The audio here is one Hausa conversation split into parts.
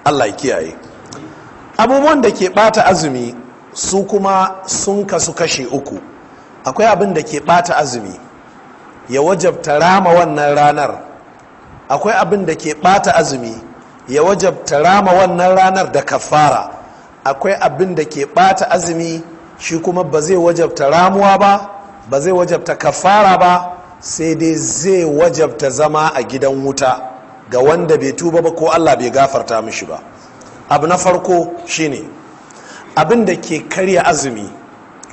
Allah ya kiyaye. Abubuwan da ke ɓata azumi su kuma sun kasu kashe uku. Akwai abin da ke ɓata azumi ya wajabta rama wannan ranar. Akwai abin da ke ɓata azumi ya wajabta rama wannan ranar da kafara. Akwai abin da ke ɓata azumi shi kuma ba zai wajabta ramuwa ba zai wajabta kafara ba, sai dai zai wajabta zama a gidan wuta ga wanda bai tuba ba ko Allah bai gafarta mishi ba. Abu na farko shine abin da ke karya azumi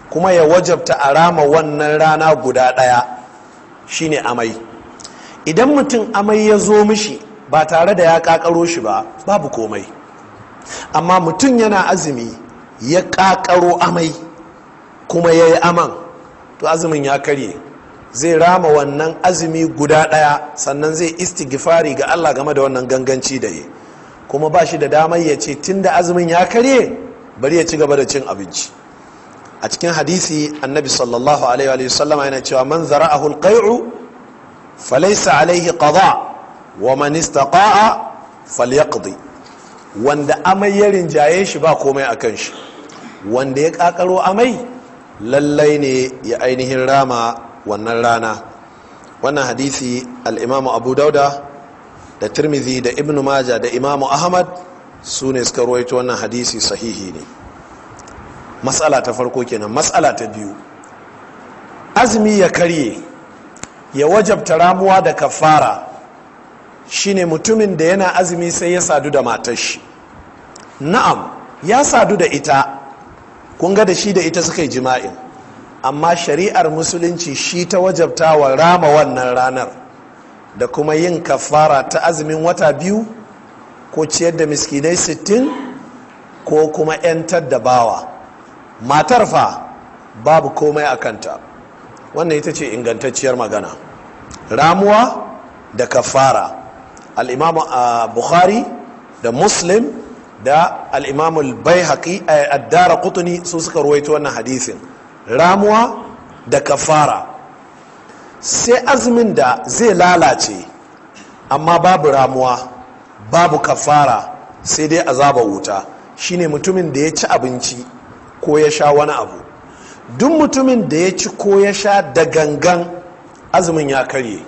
kuma ya wajabta a rama wannan rana guda ɗaya shine amai. Idan mutum amai ya zo mishi ba tare da ya ƙaƙaro shi ba, babu komai. Amma mutum yana azumi ya ƙaƙaro amai kuma ya yi aman, to azumin ya karye. Zai rama wannan azumi guda ɗaya, sannan zai istighfari ga Allah game da wannan ganganci da ya, kuma ba shi da damar ya ce tun da azumin ya karye bari ya ci gaba da cin abinci. A cikin hadisi annabi sallallahu alaihi wa sallama yana cewa man zara'ahu alqai'u falaysa alaihi qada wa man istaqa'a falyaqdi. Wanda amai ya rinjaye shi ba komai akan shi, wanda ya kakaro amai lallai ne ya ainihin rama wannan rana. Wannan hadisi al-imamu abu dauda da tirmidhi da ibn majah da imamu ahmad su ne suka ruwaito wannan hadisi sahihi ne. Matsala ta farko kenan. Matsala ta biyu, azumi ya karye ya wajabta ramuwa da kafara shine mutumin da yana azumi sai ya sadu da matar shi. Na'am, ya sadu da ita, kun ga da shi da ita suka yi jima'in, amma shari'ar musulunci shi ta wajabta wa rama wannan ranar da kuma yin kafara ta azumin wata biyu ko ciyar da miskinai 60 ko kuma 'yantar da bawa. Matar fa babu komai a kanta. Wannan ita ce ingantacciyar magana. Ramuwa da kafara. Al'imamu Bukhari da Muslim da al'imamu Baihaqi ad-Daraqutni su suka ruwaito wannan hadisin. Ramuwa da kafara. Sai azumin da zai lalace amma babu ramuwa babu kafara, sai dai azaba wuta, shine mutumin da ya ci abinci ko ya sha wani abu. Duk mutumin da ya ci ko ya sha da gangan, azumin ya karye,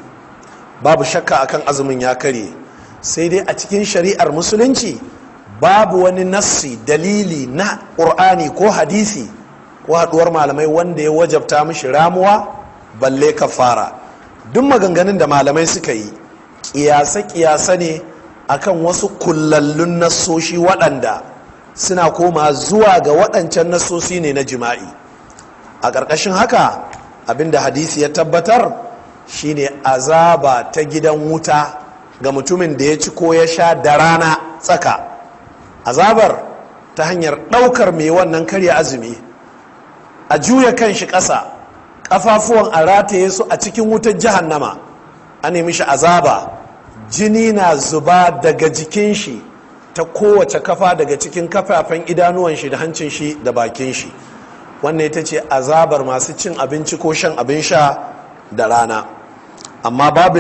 babu shakka akan azumin ya karye. Sai dai a cikin shari'ar musulunci babu wani nassi dalili na ƙur'ani ko hadisi ko haɗuwar malamai wanda ya wajabta mishi ramuwa balle kafara. Duk maganganun da malamai suka yi kiyasa ne akan wasu kullallun nassoshi waɗanda suna koma zuwa ga waɗancan nassosi ne na jima'i. A ƙarƙashin haka abinda hadisi ya tabbatar shine azaba ta gidan wuta ga mutumin da ya ci ko ya sha da rana tsaka. Azabar ta hanyar ɗaukar mai wannan karya azumi a juya kan shi ƙasa, ƙafafuwan a rataye su a cikin wutar jahannama, a nemi shi azaba, jini na zuba daga jikin shi ta kowace kafa daga cikin kafafen idanuwan shi da hancin shi da bakin shi. Wannan ita ce azabar masu cin abinci ko shan abin sha da rana. Amma babu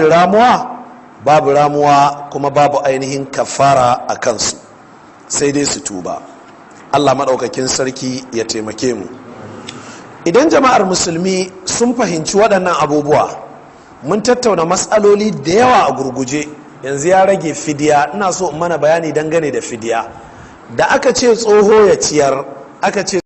ramuwa kuma babu ainihin kafara a kansu, sai dai su tuba. Allah maɗaukakin sarki ya taimake mu. Idan jama'ar musulmi sun fahimci waɗannan abubuwa, mun tattauna matsaloli da yawa a gurguje. Yanzu ya rage fidiya. Ina so in mana bayani dangane da fidiya. Da aka ce tsoho ya ciyar, aka ce